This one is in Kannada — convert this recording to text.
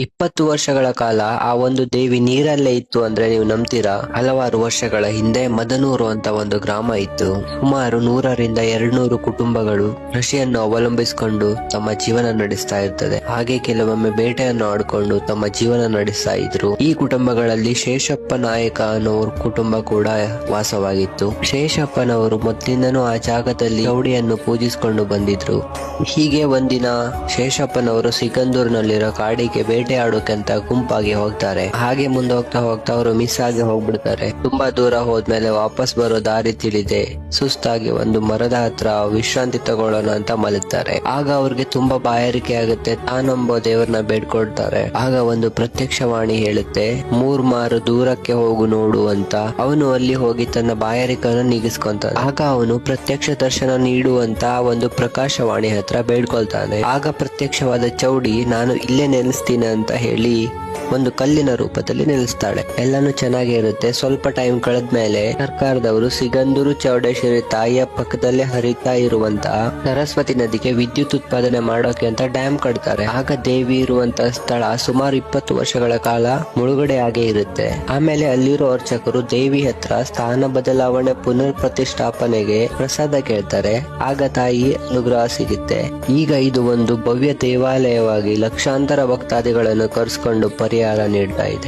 20 ವರ್ಷಗಳ ಕಾಲ ಆ ಒಂದು ದೇವಿ ನೀರಲ್ಲೇ ಇತ್ತು ಅಂದ್ರೆ ನೀವು ನಂಬ್ತೀರಾ? ಹಲವಾರು ವರ್ಷಗಳ ಹಿಂದೆ ಮದನೂರು ಅಂತ ಒಂದು ಗ್ರಾಮ ಇತ್ತು. ಸುಮಾರು 100ರಿಂದ 200 ಕುಟುಂಬಗಳು ಕೃಷಿಯನ್ನು ಅವಲಂಬಿಸಿಕೊಂಡು ತಮ್ಮ ಜೀವನ ನಡೆಸ್ತಾ ಇರ್ತದೆ. ಹಾಗೆ ಕೆಲವೊಮ್ಮೆ ಬೇಟೆಯನ್ನು ಆಡ್ಕೊಂಡು ತಮ್ಮ ಜೀವನ ನಡೆಸ್ತಾ ಇದ್ರು. ಈ ಕುಟುಂಬಗಳಲ್ಲಿ ಶೇಷಪ್ಪ ನಾಯಕ ಅನ್ನೋ ಕುಟುಂಬ ಕೂಡ ವಾಸವಾಗಿತ್ತು. ಶೇಷಪ್ಪನವರು ಮೊದಲಿಂದನೂ ಆ ಜಾಗದಲ್ಲಿ ಚೌಡಿಯನ್ನು ಪೂಜಿಸಿಕೊಂಡು ಬಂದಿದ್ರು. ಹೀಗೆ ಒಂದಿನ ಶೇಷಪ್ಪನವರು ಸಿಗಂದೂರಿನಲ್ಲಿರೋ ಕಾಡಿಗೆ ಬೇಟೆ ಆಡೋಕಂತ ಗುಂಪಾಗಿ ಹೋಗ್ತಾರೆ. ಹಾಗೆ ಮುಂದೆ ಹೋಗ್ತಾ ಹೋಗ್ತಾ ಅವರು ಮಿಸ್ ಆಗಿ ಹೋಗ್ಬಿಡ್ತಾರೆ. ತುಂಬಾ ದೂರ ಹೋದ್ಮೇಲೆ ವಾಪಸ್ ಬರೋ ದಾರಿ ತಿಳಿದೆ ಸುಸ್ತಾಗಿ ಒಂದು ಮರದ ಹತ್ರ ವಿಶ್ರಾಂತಿ ತಗೊಳ್ಳೋಣ ಅಂತ ಮಲಗ್ತಾರೆ. ಆಗ ಅವ್ರಿಗೆ ತುಂಬಾ ಬಾಯಾರಿಕೆ ಆಗುತ್ತೆ. ತಾನೊಬ್ಬ ದೇವರನ್ನ ಬೇಡ್ಕೊಳ್ತಾರೆ. ಆಗ ಒಂದು ಪ್ರತ್ಯಕ್ಷವಾಣಿ ಹೇಳುತ್ತೆ, 3 ಮಾರು ದೂರಕ್ಕೆ ಹೋಗು ನೋಡು ಅಂತ. ಅವನು ಅಲ್ಲಿ ಹೋಗಿ ತನ್ನ ಬಾಯಾರಿಕೆಯನ್ನು ನೀಗಿಸ್ಕೊಂತಾನೆ. ಆಗ ಅವನು ಪ್ರತ್ಯಕ್ಷ ದರ್ಶನ ನೀಡುವಂತ ಒಂದು ಪ್ರಕಾಶವಾಣಿ ಹತ್ರ ಬೇಡ್ಕೊಳ್ತಾನೆ. ಆಗ ಪ್ರತ್ಯಕ್ಷವಾದ ಚೌಡಿ ನಾನು ಇಲ್ಲೇ ನೆಲೆಸ್ತೀನಿ ಅಂತ ಹೇಳಿ ಒಂದು ಕಲ್ಲಿನ ರೂಪದಲ್ಲಿ ನಿಲ್ಲಿಸ್ತಾಳೆ. ಎಲ್ಲಾನು ಚೆನ್ನಾಗಿ ಇರುತ್ತೆ. ಸ್ವಲ್ಪ ಟೈಮ್ ಕಳೆದ್ಮೇಲೆ ಸರ್ಕಾರದವರು ಸಿಗಂದೂರು ಚೌಡೇಶ್ವರಿ ತಾಯಿಯ ಪಕ್ಕದಲ್ಲೇ ಹರಿತಾ ಇರುವಂತಹ ಸರಸ್ವತಿ ನದಿಗೆ ವಿದ್ಯುತ್ ಉತ್ಪಾದನೆ ಮಾಡೋಕೆ ಅಂತ ಡ್ಯಾಮ್ ಕಟ್ತಾರೆ. ಆಗ ದೇವಿ ಇರುವಂತಹ ಸ್ಥಳ ಸುಮಾರು 20 ವರ್ಷಗಳ ಕಾಲ ಮುಳುಗಡೆ ಆಗೇ ಇರುತ್ತೆ. ಆಮೇಲೆ ಅಲ್ಲಿರೋ ಅರ್ಚಕರು ದೇವಿ ಹತ್ರ ಸ್ಥಾನ ಬದಲಾವಣೆ ಪುನರ್ ಪ್ರತಿಷ್ಠಾಪನೆಗೆ ಪ್ರಸಾದ ಕೇಳ್ತಾರೆ. ಆಗ ತಾಯಿ ಅನುಗ್ರಹ ಸಿಗುತ್ತೆ. ಈಗ ಇದು ಒಂದು ಭವ್ಯ ದೇವಾಲಯವಾಗಿ ಲಕ್ಷಾಂತರ ಭಕ್ತಾದಿಗಳನ್ನು ಕರೆಸ್ಕೊಂಡು ಪರಿಹಾರ ನೀಡ್ತಾ ಇದೆ.